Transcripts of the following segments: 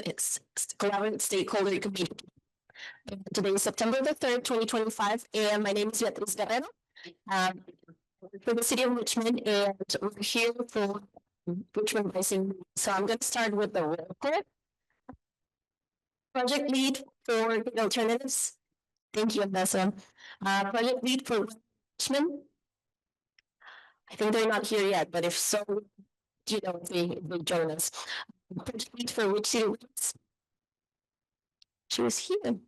it's collaborative stakeholder community. Today is September the 3rd, 2025, and my name is Beatriz Guerrero. Um, for the city of Richmond, and we're here for Richmond Rising. So I'm going to start with the roll call. Project lead for the alternatives. Thank you, Vanessa. Project lead for Richmond. I think they're not here yet, but if so, you know, they join us. Project lead for which city? She was here.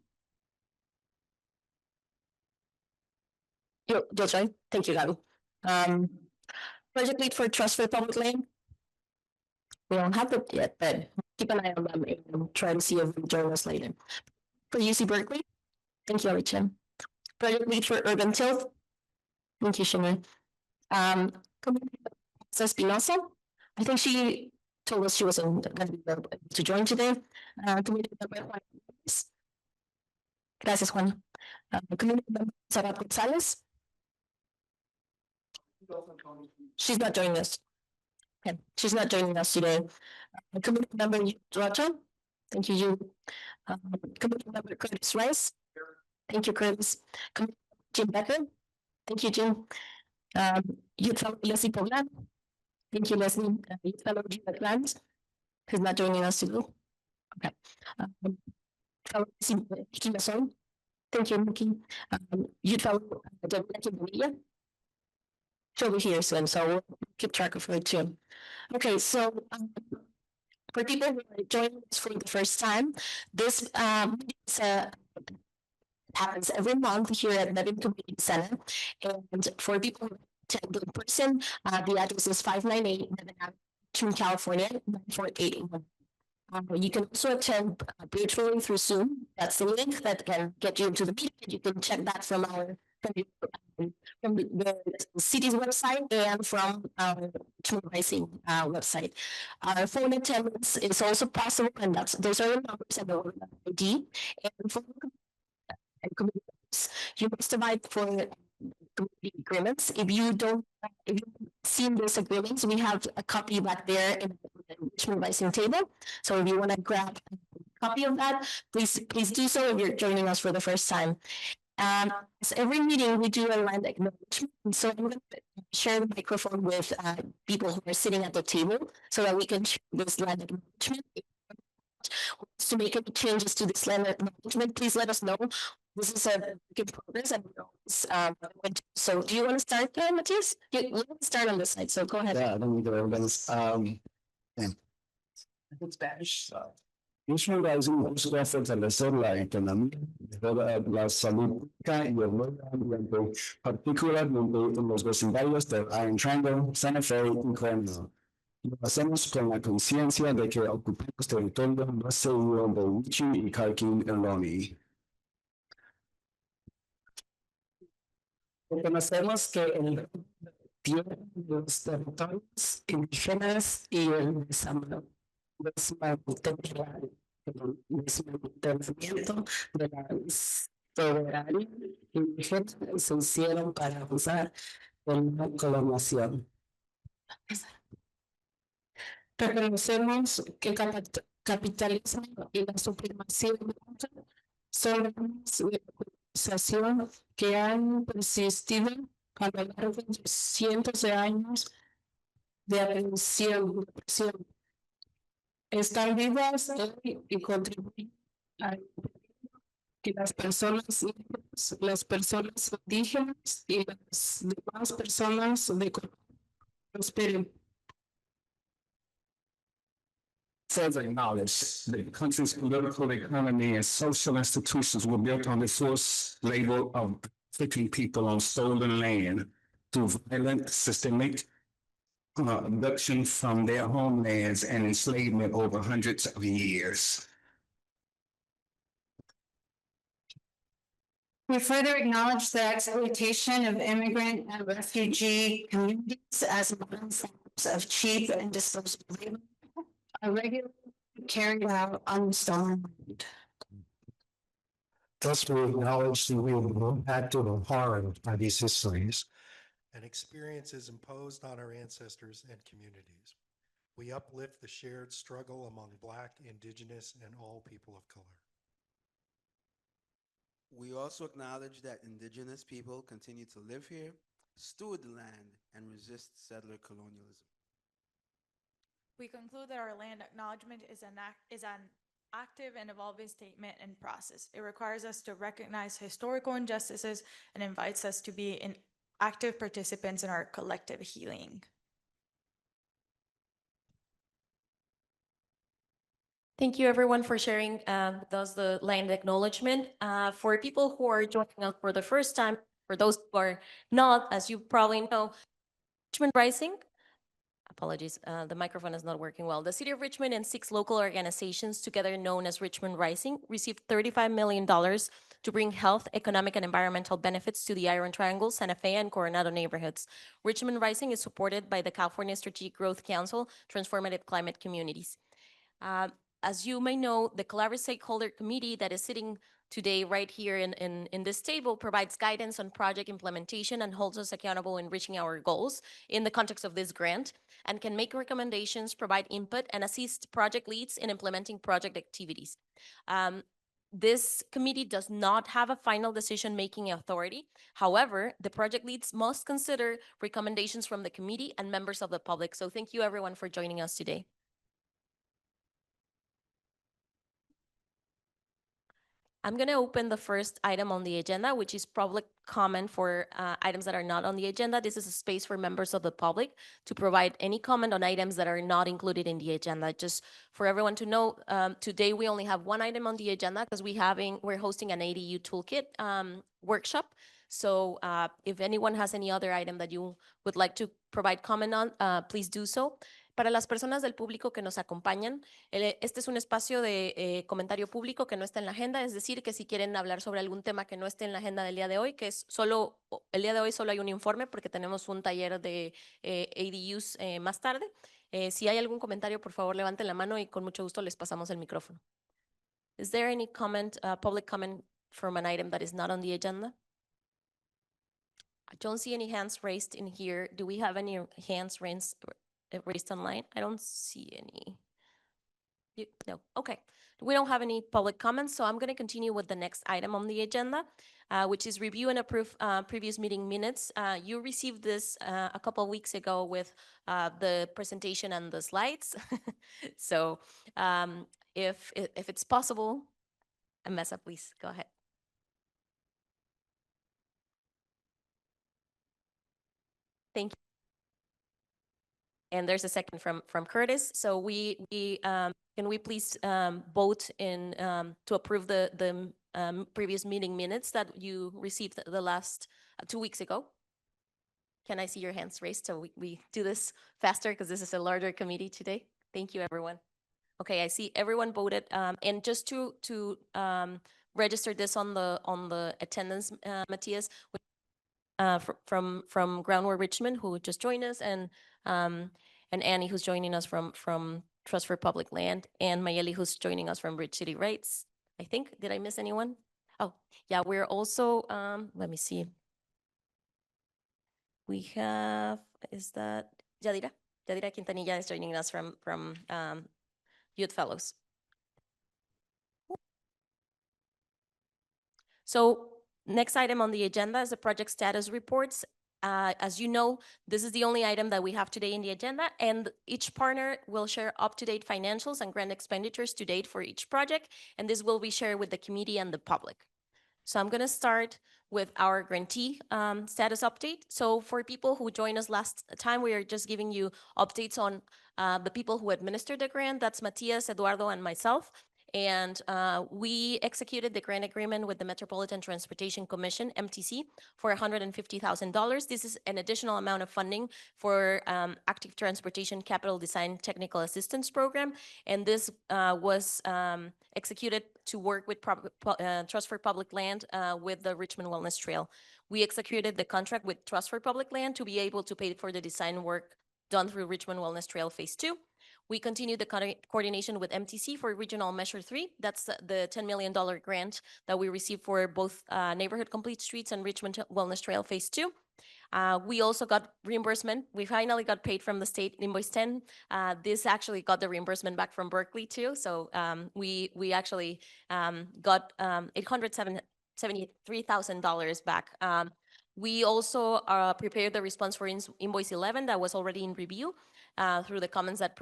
That's right. Thank you, Gabi. Project lead for Trust for Public Land. We don't have it yet, but keep an eye on them and try to see if they join us later. For UC Berkeley, thank you, Richard. Project lead for Urban Tilt. Thank you, Shimmer. Espinosa. I think she told us she wasn't going to be able to join today. Community member Juan. Gracias, Juan. Community member Sarah Gonzalez. She's not joining us. Okay, she's not joining us today. Community member Rocha. Thank you, you. Community member Curtis Rice. Thank you, Curtis. Jim Becker. Thank you, Jim. Youth fellow Leslie Poglan. Thank you, Leslie. Youth fellow Gina Grant, who's not joining us today. Okay. Fellow Nikki Mason. Thank you, Nikki. Youth fellow Jackie Bonilla. She'll be here soon, so we'll keep track of her too. Okay, so for people who are joining us for the first time, this happens every month here at Nevin Community Center. And for people who attend in person, the address is 598 Nevin Avenue, California, 94881. You can also attend virtually through Zoom. That's the link that can get you into the meeting. You can check that from the city's website and from our Richmond Rising website. Our phone attendance is also possible, and those are the numbers and the ID. And for communities, you must divide for community agreements. If you've seen these agreements, we have a copy back there in the Richmond Rising table. So if you want to grab a copy of that, please do so if you're joining us for the first time. So every meeting we do a land acknowledgement. So I'm going to share the microphone with people who are sitting at the table so that we can share this land acknowledgement. To make any changes to this land acknowledgement, please let us know. This is a work in progress, and so do you want to start, Matthias? You want to start on this side, so go ahead. Yeah, let me go. In Spanish. Richmond Rising busca fortalecer la economía, la salud pública y el medio ambiente, particularmente en los vecindarios del Iron Triangle, Santa Fe y Cornwall. Lo hacemos con la conciencia de que ocupamos territorio más seguro de Wichi y Karkin en Lomi. Reconocemos que el tiene los territorios indígenas y el desmantelamiento de la soberanía indígena se hicieron para usar la colonización. Reconocemos que el capitalismo y la supremacía son de colonización que han persistido a lo largo de cientos de años de represión. Están vivas y contribuyen a que las personas indígenas y las demás personas prosperen. Further acknowledge that the country's political economy and social institutions were built on the forced labor of flicking people on stolen land through violent, systemic abduction from their homelands and enslavement over hundreds of years. We further acknowledge the exploitation of immigrant and refugee communities as models of cheap and disposable labor are regularly carried out on the stolen land. Thus, we acknowledge that we have been impacted and harmed by these histories and experiences imposed on our ancestors and communities. We uplift the shared struggle among Black, Indigenous, and all people of color. We also acknowledge that indigenous people continue to live here, steward the land, and resist settler colonialism. We conclude that our land acknowledgement is an active and evolving statement and process. It requires us to recognize historical injustices and invites us to be active participants in our collective healing. Thank you everyone for sharing with us the land acknowledgement. For people who are joining us for the first time, for those who are not, as you probably know, Richmond Rising, apologies, the microphone is not working well. The City of Richmond and 6 local organizations, together known as Richmond Rising, received $35 million to bring health, economic, and environmental benefits to the Iron Triangle, Santa Fe, and Coronado neighborhoods. Richmond Rising is supported by the California Strategic Growth Council, Transformative Climate Communities. As you may know, the Collaborative Stakeholder Committee that is sitting today right here in this table provides guidance on project implementation and holds us accountable in reaching our goals in the context of this grant, and can make recommendations, provide input, and assist project leads in implementing project activities. This committee does not have a final decision-making authority. However, the project leads must consider recommendations from the committee and members of the public. So thank you everyone for joining us today. I'm going to open the first item on the agenda, which is public comment for items that are not on the agenda. This is a space for members of the public to provide any comment on items that are not included in the agenda. Just for everyone to know, today we only have one item on the agenda because we're hosting an ADU toolkit workshop. So if anyone has any other item that you would like to provide comment on, please do so. Para las personas del público que nos acompañan, este es un espacio de comentario público que no está en la agenda, es decir, que si quieren hablar sobre algún tema que no esté en la agenda del día de hoy, que es solo, el día de hoy solo hay un informe porque tenemos un taller de ADUs más tarde. Si hay algún comentario, por favor, levanten la mano y con mucho gusto les pasamos el micrófono. Is there any comment, public comment from an item that is not on the agenda? I don't see any hands raised in here. Do we have any hands raised online? I don't see any. No, okay. We don't have any public comments, so I'm going to continue with the next item on the agenda, which is review and approve previous meeting minutes. You received this a couple of weeks ago with the presentation and the slides. So if it's possible, Mesa, please go ahead. Thank you. And there's a second from Curtis. So can we please vote in to approve the previous meeting minutes that you received the last 2 weeks ago? Can I see your hands raised so we do this faster because this is a larger committee today? Thank you, everyone. Okay, I see everyone voted. And just to register this on the attendance, Matthias, from Groundwork Richmond, who just joined us, and Annie, who's joining us from Trust for Public Land, and Mayeli, who's joining us from Bridge City Rights. I think, did I miss anyone? Oh, yeah, we're also, let me see. We have, is that Yadira? Yadira Quintanilla is joining us from Youth Fellows. So next item on the agenda is the project status reports. As you know, this is the only item that we have today in the agenda, and each partner will share up-to-date financials and grant expenditures to date for each project, and this will be shared with the committee and the public. So I'm going to start with our grantee status update. So for people who joined us last time, we are just giving you updates on the people who administered the grant. That's Matias, Eduardo, and myself. And we executed the grant agreement with the Metropolitan Transportation Commission, MTC, for $150,000. This is an additional amount of funding for Active Transportation Capital Design Technical Assistance Program. And this was executed to work with Trust for Public Land with the Richmond Wellness Trail. We executed the contract with Trust for Public Land to be able to pay for the design work done through Richmond Wellness Trail Phase 2. We continued the coordination with MTC for Regional Measure 3. That's the $10 million grant that we received for both Neighborhood Complete Streets and Richmond Wellness Trail Phase 2. We also got reimbursement. We finally got paid from the state invoice 10. This actually got the reimbursement back from Berkeley too. So we actually got $873,000 back. We also prepared the response for invoice 11 that was already in review through the comments that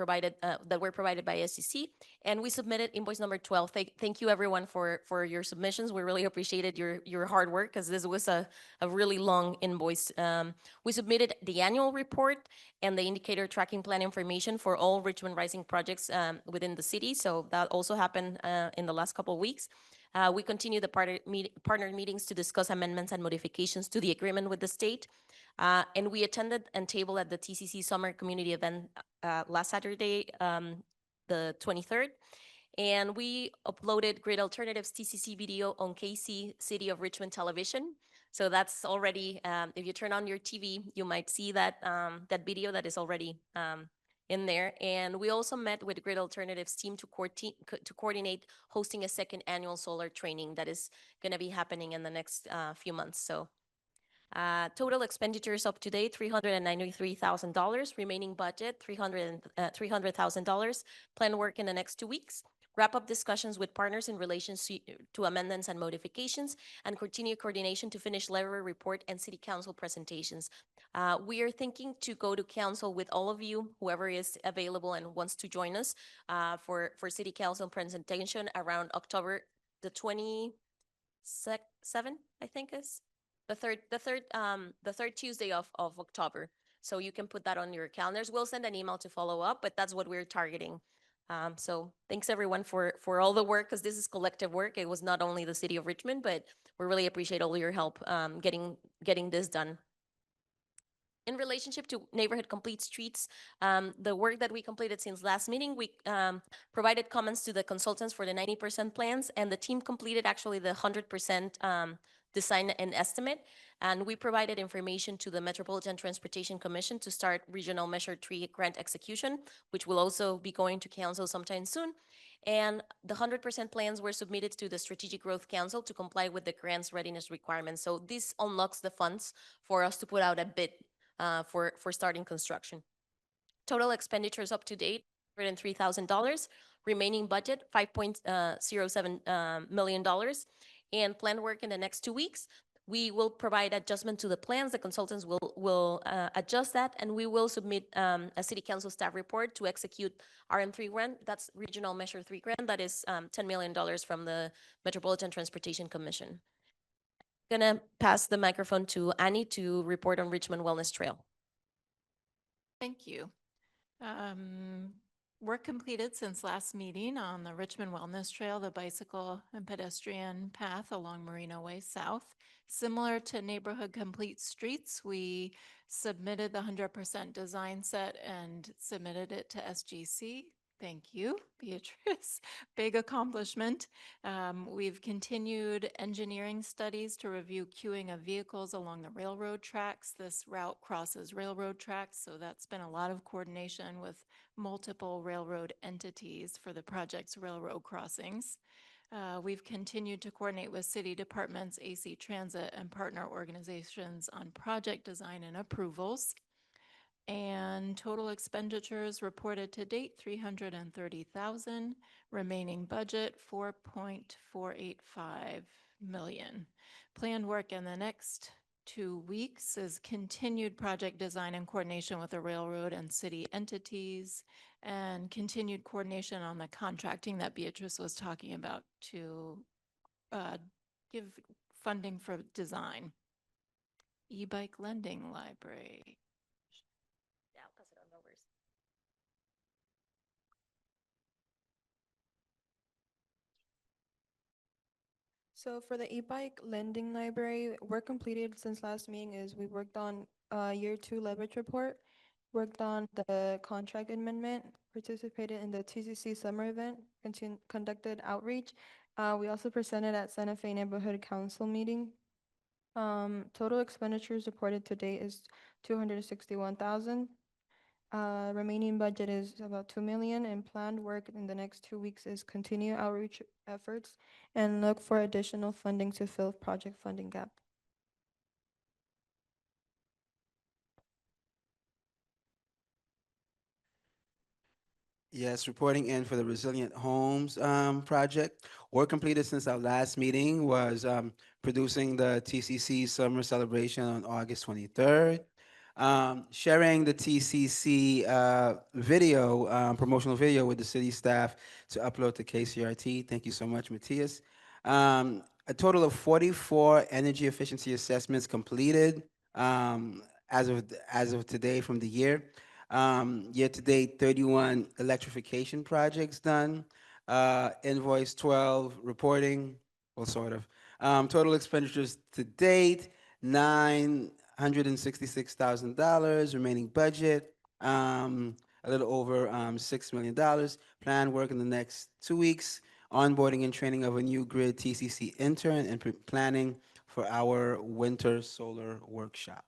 were provided by SEC, and we submitted invoice number 12. Thank you everyone for your submissions. We really appreciated your hard work because this was a really long invoice. We submitted the annual report and the indicator tracking plan information for all Richmond Rising projects within the city. So that also happened in the last couple of weeks. We continue the partner meetings to discuss amendments and modifications to the agreement with the state. And we attended and tabled at the TCC Summer Community event last Saturday, the 23rd. And we uploaded Grid Alternatives TCC video on KC City of Richmond television. So that's already, if you turn on your TV, you might see that, that video that is already in there. And we also met with Grid Alternatives team to coordinate hosting a second annual solar training that is going to be happening in the next few months. So total expenditures up to date, $393,000. Remaining budget, $300,000. Planned work in the next 2 weeks. Wrap up discussions with partners in relation to amendments and modifications, and continue coordination to finish letter report and city council presentations. We are thinking to go to council with all of you, whoever is available and wants to join us for city council presentation around October the 27th, I think is the third Tuesday of October. So you can put that on your calendars. We'll send an email to follow up, but that's what we're targeting. So thanks everyone for all the work, because this is collective work. It was not only the city of Richmond, but we really appreciate all your help getting this done. In relationship to neighborhood complete streets, the work that we completed since last meeting, we provided comments to the consultants for the 90% plans, and the team completed actually the 100% design and estimate. And we provided information to the Metropolitan Transportation Commission to start Regional Measure 3 grant execution, which will also be going to council sometime soon. And the 100% plans were submitted to the Strategic Growth Council to comply with the grant's readiness requirements. So this unlocks the funds for us to put out a bid for starting construction. Total expenditures up to date, $103,000. Remaining budget, $5.07 million. And planned work in the next 2 weeks. We will provide adjustment to the plans. The consultants will adjust that, and we will submit a city council staff report to execute RM3 grant. That's Regional Measure 3 grant. That is $10 million from the Metropolitan Transportation Commission. Gonna pass the microphone to Annie to report on Richmond Wellness Trail. Thank you. Work completed since last meeting on the Richmond Wellness Trail, the bicycle and pedestrian path along Marina Way South. Similar to Neighborhood Complete Streets, we submitted the 100% design set and submitted it to SGC. Thank you, Beatrice. Big accomplishment. We've continued engineering studies to review queuing of vehicles along the railroad tracks. This route crosses railroad tracks, so that's been a lot of coordination with multiple railroad entities for the project's railroad crossings. We've continued to coordinate with city departments, AC Transit, and partner organizations on project design and approvals. And total expenditures reported to date, $330,000. Remaining budget, $4.485 million. Planned work in the next 2 weeks is continued project design and coordination with the railroad and city entities, and continued coordination on the contracting that Beatrice was talking about to give funding for design. E-bike lending library. Yeah, I'll pass it on over. So for the e-bike lending library, work completed since last meeting is we worked on year 2 leverage report, worked on the contract amendment, participated in the TCC summer event, conducted outreach. We also presented at Santa Fe Neighborhood Council meeting. Total expenditures reported to date is $261,000. Remaining budget is about $2 million, and planned work in the next 2 weeks is continue outreach efforts and look for additional funding to fill project funding gap. Yes, reporting in for the Resilient Homes project. Work completed since our last meeting was producing the TCC Summer Celebration on August 23rd. Sharing the TCC video, promotional video with the city staff to upload to KCRT. Thank you so much, Matthias. A total of 44 energy efficiency assessments completed as of today from the year. Year to date, 31 electrification projects done. Invoice 12 reporting, well, sort of. Total expenditures to date, $966,000. Remaining budget, a little over $6 million. Planned work in the next 2 weeks. Onboarding and training of a new grid TCC intern and planning for our winter solar workshop.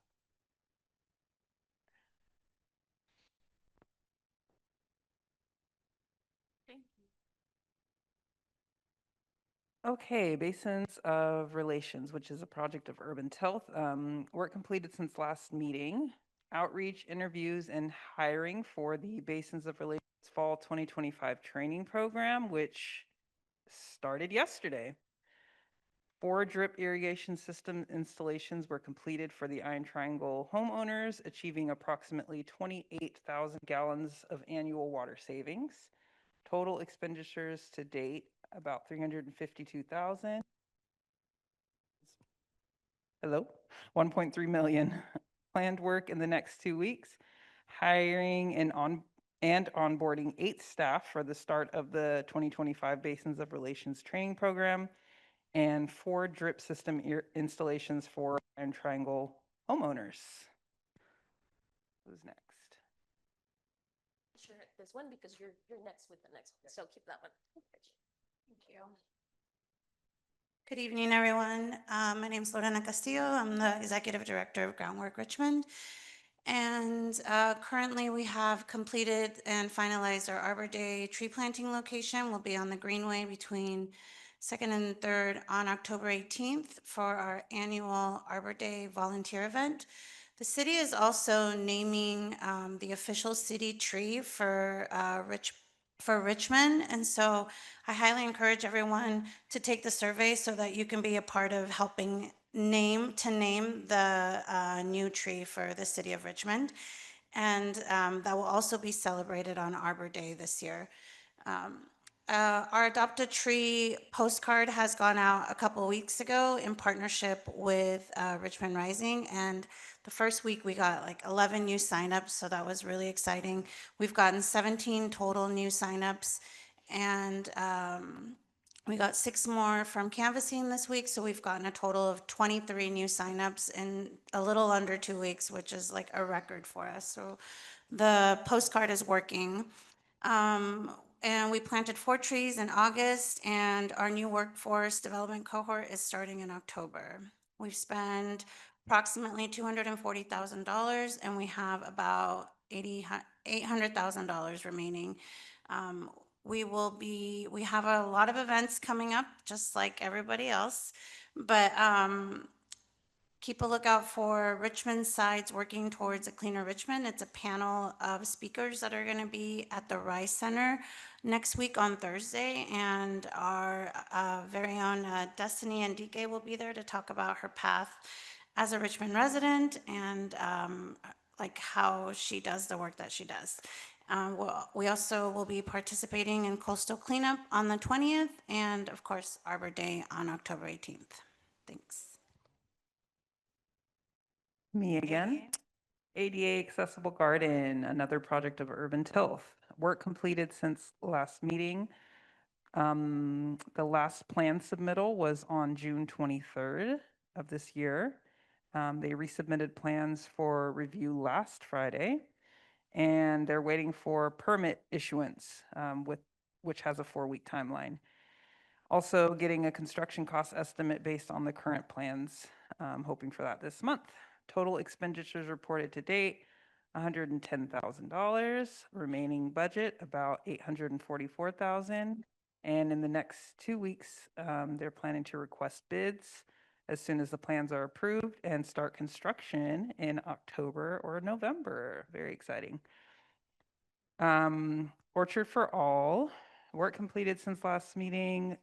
Okay, Basins of Relations, which is a project of Urban Health. Work completed since last meeting. Outreach, interviews, and hiring for the Basins of Relations Fall 2025 training program, which started yesterday. 4 drip irrigation system installations were completed for the Iron Triangle homeowners, achieving approximately 28,000 gallons of annual water savings. Total expenditures to date, about 352,000. Hello, 1.3 million. Planned work in the next 2 weeks. Hiring and onboarding 8 staff for the start of the 2025 Basins of Relations training program, and 4 drip system installations for Iron Triangle homeowners. Who's next? Sure, this one because you're next with the next one, so keep that one. Thank you. Good evening, everyone. My name is Lorena Castillo. I'm the Executive Director of Groundwork Richmond. And currently we have completed and finalized our Arbor Day tree planting location. We'll be on the Greenway between 2nd and 3rd on October 18th for our annual Arbor Day volunteer event. The city is also naming the official city tree for Richmond. And so I highly encourage everyone to take the survey so that you can be a part of helping name the new tree for the city of Richmond. And that will also be celebrated on Arbor Day this year. Our Adopt a Tree postcard has gone out a couple weeks ago in partnership with Richmond Rising, and the first week we got like 11 new signups, so that was really exciting. We've gotten 17 total new signups, and we got 6 more from canvassing this week, so we've gotten a total of 23 new signups in a little under 2 weeks, which is like a record for us. So the postcard is working. And we planted 4 trees in August, and our new workforce development cohort is starting in October. We've spent approximately $240,000, and we have about $800,000 remaining. We have a lot of events coming up, just like everybody else, but keep a lookout for Richmond Sides Working Towards a Cleaner Richmond. It's a panel of speakers that are going to be at the Rice Center next week on Thursday, and our very own Destiny and DK will be there to talk about her path as a Richmond resident and like how she does the work that she does. We also will be participating in Coastal Cleanup on the 20th, and of course Arbor Day on October 18th. Thanks. Me again. ADA Accessible Garden, another project of Urban Health. Work completed since last meeting. The last plan submittal was on June 23rd of this year. They resubmitted plans for review last Friday, and they're waiting for permit issuance, which has a 4-week timeline. Also getting a construction cost estimate based on the current plans, hoping for that this month. Total expenditures reported to date, $110,000. Remaining budget, about $844,000. And in the next 2 weeks, they're planning to request bids as soon as the plans are approved and start construction in October or November. Very exciting. Orchard for All, work completed since last meeting,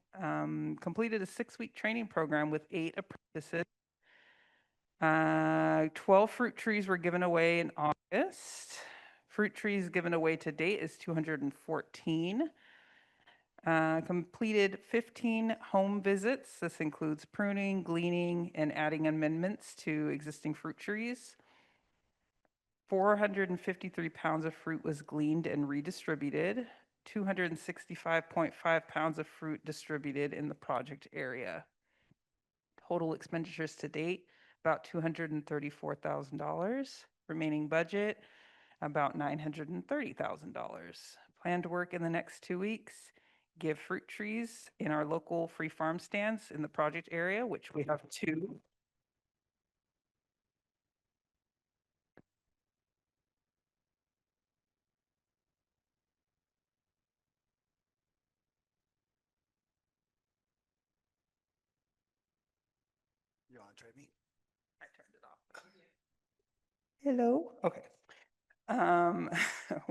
completed a 6-week training program with 8 apprentices. 12 fruit trees were given away in August. Fruit trees given away to date is 214. Completed 15 home visits. This includes pruning, gleaning, and adding amendments to existing fruit trees. 453 pounds of fruit was gleaned and redistributed. 265.5 pounds of fruit distributed in the project area. Total expenditures to date, about $234,000. Remaining budget, about $930,000. Planned work in the next 2 weeks. Give fruit trees in our local free farm stands in the project area, which we have 2. You want to try me? I turned it off. Hello. Okay.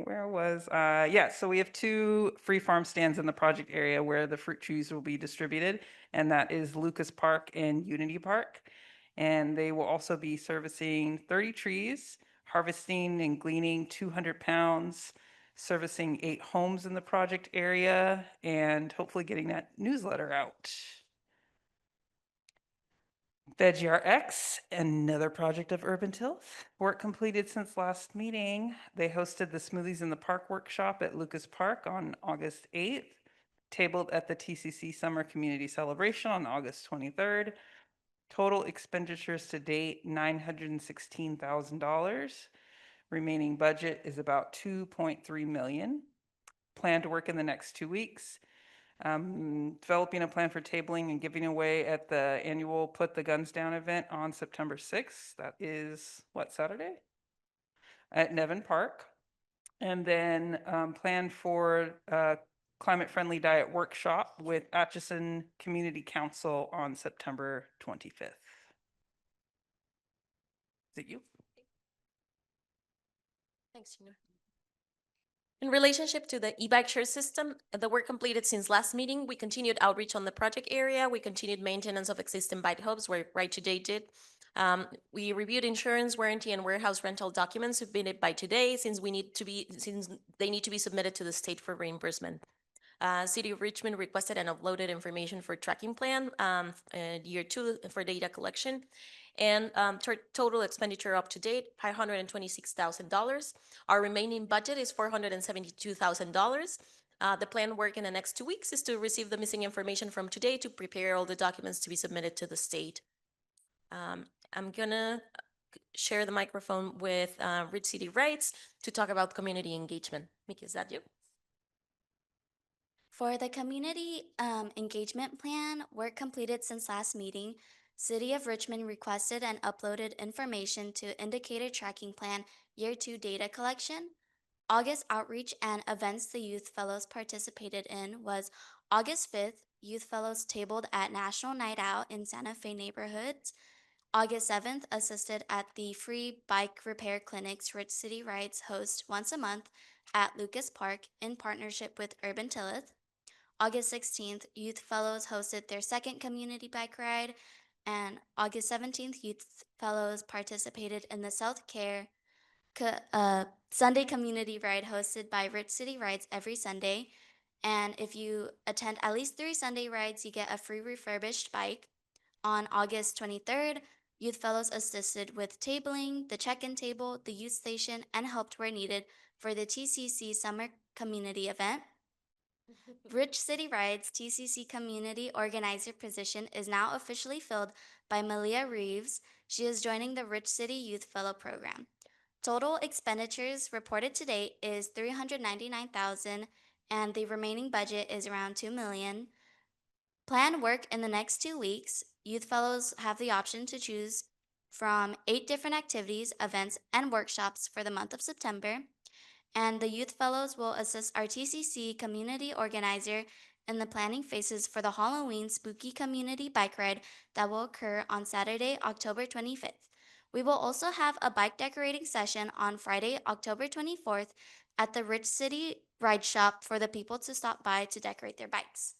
Where was, yeah, so we have 2 free farm stands in the project area where the fruit trees will be distributed, and that is Lucas Park and Unity Park. And they will also be servicing 30 trees, harvesting and gleaning 200 pounds, servicing 8 homes in the project area, and hopefully getting that newsletter out. VegRx, another project of Urban Tilth. Work completed since last meeting. They hosted the Smoothies in the Park workshop at Lucas Park on August 8th, tabled at the TCC Summer Community Celebration on August 23rd. Total expenditures to date, $916,000. Remaining budget is about $2.3 million. Plan to work in the next 2 weeks. Developing a plan for tabling and giving away at the annual Put the Guns Down event on September 6th. That is, what, Saturday? At Nevin Park. And then plan for a climate-friendly diet workshop with Atchison Community Council on September 25th. Is it you? Thanks, Gina. In relationship to the e-bike share system, the work completed since last meeting, we continued outreach on the project area. We continued maintenance of existing bike hubs where Right Today did. We reviewed insurance, warranty, and warehouse rental documents submitted by today since they need to be submitted to the state for reimbursement. City of Richmond requested and uploaded information for tracking plan, year 2 for data collection. And total expenditure up to date, $526,000. Our remaining budget is $472,000. The planned work in the next 2 weeks is to receive the missing information from today to prepare all the documents to be submitted to the state. I'm gonna share the microphone with Rich City Rights to talk about community engagement. Miki, is that you? For the community engagement plan, work completed since last meeting, City of Richmond requested and uploaded information to Indicator Tracking Plan Year 2 data collection. August outreach and events the Youth Fellows participated in was August 5th, Youth Fellows tabled at National Night Out in Santa Fe neighborhoods. August 7th, assisted at the free bike repair clinics Rich City Rides host once a month at Lucas Park in partnership with Urban Tilth. August 16th, Youth Fellows hosted their second community bike ride, and August 17th, Youth Fellows participated in the South Care Sunday community ride hosted by Rich City Rides every Sunday. And if you attend at least 3 Sunday rides, you get a free refurbished bike. On August 23rd, Youth Fellows assisted with tabling, the check-in table, the youth station, and helped where needed for the TCC Summer Community event. Rich City Rides TCC Community Organizer position is now officially filled by Malia Reeves. She is joining the Rich City Youth Fellow Program. Total expenditures reported to date is $399,000, and the remaining budget is around $2 million. Planned work in the next 2 weeks. Youth Fellows have the option to choose from 8 different activities, events, and workshops for the month of September. And the Youth Fellows will assist our TCC community organizer in the planning phases for the Halloween Spooky Community Bike Ride that will occur on Saturday, October 25th. We will also have a bike decorating session on Friday, October 24th at the Rich City Ride Shop for the people to stop by to decorate their bikes.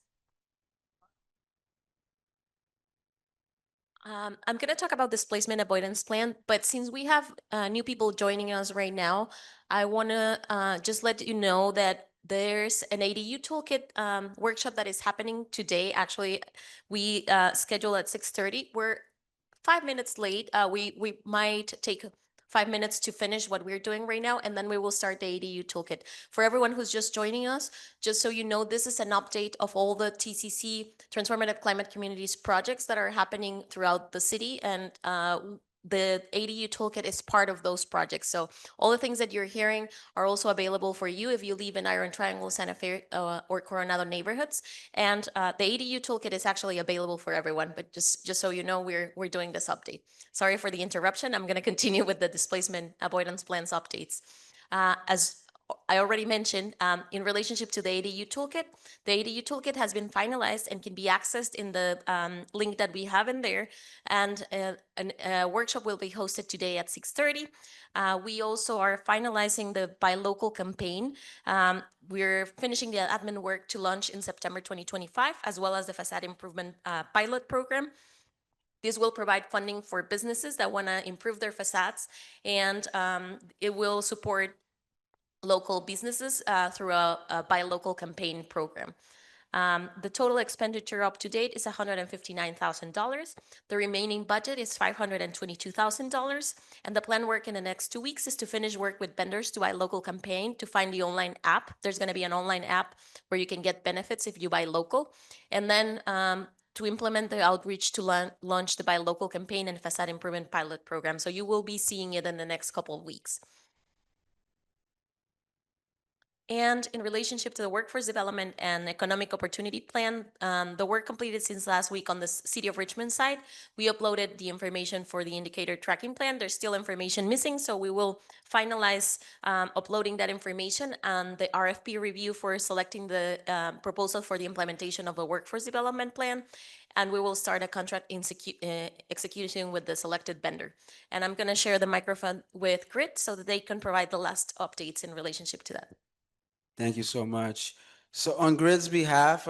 I'm going to talk about displacement avoidance plan, but since we have new people joining us right now, I want to just let you know that there's an ADU toolkit workshop that is happening today. Actually, we schedule at 6:30. We're 5 minutes late. We might take 5 minutes to finish what we're doing right now, and then we will start the ADU toolkit. For everyone who's just joining us, just so you know, this is an update of all the TCC Transformative Climate Communities projects that are happening throughout the city, and the ADU toolkit is part of those projects. So all the things that you're hearing are also available for you if you live in Iron Triangle, Santa Fe, or Coronado neighborhoods. And the ADU toolkit is actually available for everyone, but just so you know, we're doing this update. Sorry for the interruption. I'm going to continue with the displacement avoidance plans updates. As I already mentioned, in relationship to the ADU toolkit, the ADU toolkit has been finalized and can be accessed in the link that we have in there. And a workshop will be hosted today at 6:30. We also are finalizing the Buy Local campaign. We're finishing the admin work to launch in September 2025, as well as the facade improvement pilot program. This will provide funding for businesses that want to improve their facades, and it will support local businesses through a Buy Local campaign program. The total expenditure up to date is $159,000. The remaining budget is $522,000. And the planned work in the next 2 weeks is to finish work with vendors to Buy Local campaign, to find the online app. There's going to be an online app where you can get benefits if you buy local. And then to implement the outreach to launch the Buy Local campaign and facade improvement pilot program. So you will be seeing it in the next couple of weeks. And in relationship to the workforce development and economic opportunity plan, the work completed since last week on the City of Richmond side, we uploaded the information for the indicator tracking plan. There's still information missing, so we will finalize uploading that information and the RFP review for selecting the proposal for the implementation of a workforce development plan. And we will start a contract execution with the selected vendor. And I'm going to share the microphone with Grit so that they can provide the last updates in relationship to that. Thank you so much. So on GRID's behalf,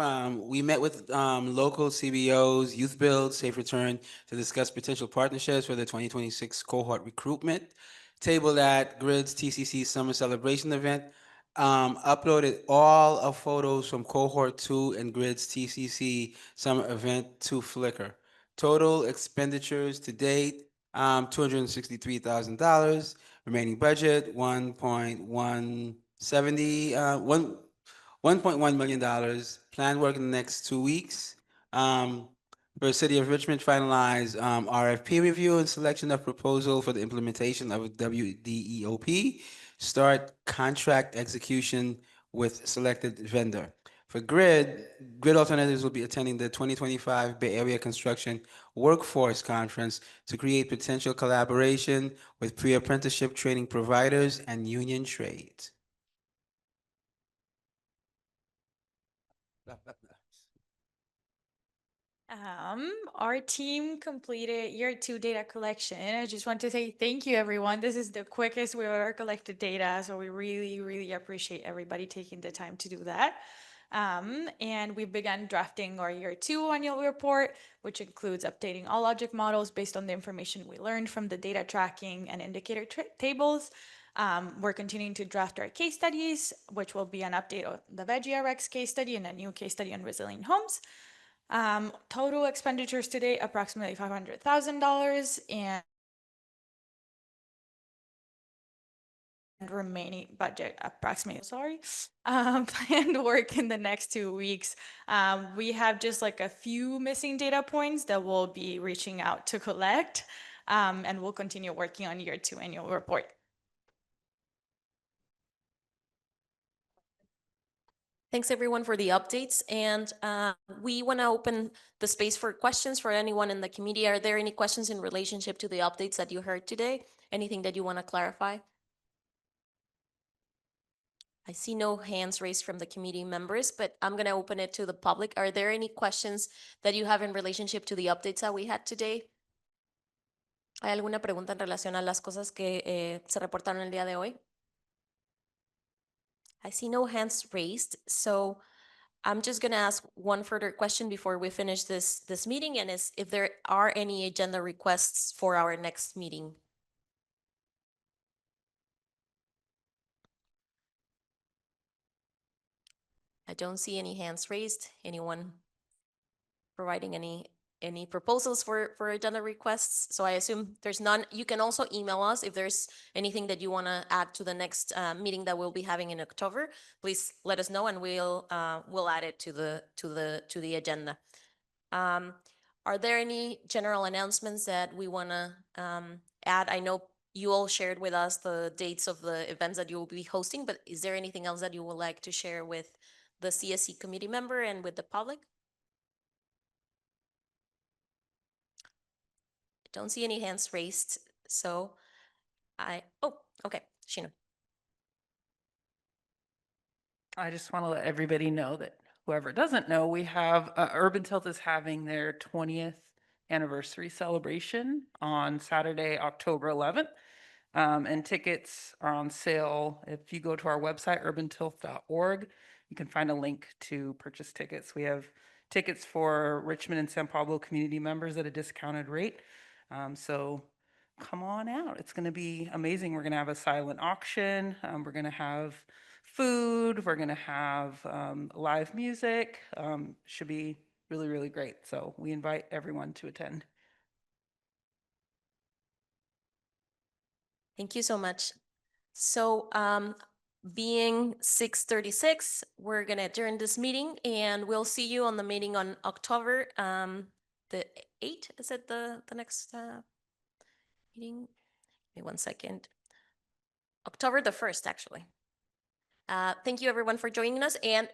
we met with local CBOs, Youth Build, Safe Return to discuss potential partnerships for the 2026 cohort recruitment. Tabled at GRID's TCC Summer Celebration event. Uploaded all of photos from cohort 2 and GRID's TCC Summer event to Flickr. Total expenditures to date, $263,000. Remaining budget, 1.1 million dollars. Planned work in the next 2 weeks. For the City of Richmond, finalize RFP review and selection of proposal for the implementation of a WDEOP. Start contract execution with selected vendor. For GRID Alternatives will be attending the 2025 Bay Area Construction Workforce Conference to create potential collaboration with pre-apprenticeship training providers and union trades. Our team completed year 2 data collection. I just want to say thank you, everyone. This is the quickest we've ever collected data, so we really, really appreciate everybody taking the time to do that. And we began drafting our year 2 annual report, which includes updating all object models based on the information we learned from the data tracking and indicator tables. We're continuing to draft our case studies, which will be an update of the VeggieRx case study and a new case study on resilient homes. Total expenditures today, approximately $500,000, and remaining budget approximately, planned work in the next 2 weeks. We have just like a few missing data points that we'll be reaching out to collect, and we'll continue working on year 2 annual report. Thanks everyone for the updates, and we want to open the space for questions for anyone in the community. Are there any questions in relationship to the updates that you heard today? Anything that you want to clarify? I see no hands raised from the committee members, but I'm going to open it to the public. Are there any questions that you have in relationship to the updates that we had today? ¿Hay alguna pregunta en relación a las cosas que se reportaron el día de hoy? I see no hands raised, so I'm just going to ask one further question before we finish this meeting, and is if there are any agenda requests for our next meeting. I don't see any hands raised. Anyone providing any proposals for agenda requests? So I assume there's none. You can also email us if there's anything that you want to add to the next meeting that we'll be having in October. Please let us know, and we'll add it to the agenda. Are there any general announcements that we want to add? I know you all shared with us the dates of the events that you will be hosting, but is there anything else that you would like to share with the CSC committee member and with the public? I don't see any hands raised, so okay, Sheena. I just want to let everybody know that whoever doesn't know, we have Urban Tilt is having their 20th anniversary celebration on Saturday, October 11th. And tickets are on sale. If you go to our website, urbantilth.org, you can find a link to purchase tickets. We have tickets for Richmond and San Pablo community members at a discounted rate. So come on out. It's going to be amazing. We're going to have a silent auction. We're going to have food. We're going to have live music. Should be really, really great. So we invite everyone to attend. Thank you so much. So being 6:36, we're gonna adjourn this meeting, and we'll see you on the meeting on October the 8th. Is it the next meeting? Give me 1 second. October the 1st, actually. Thank you everyone for joining us, and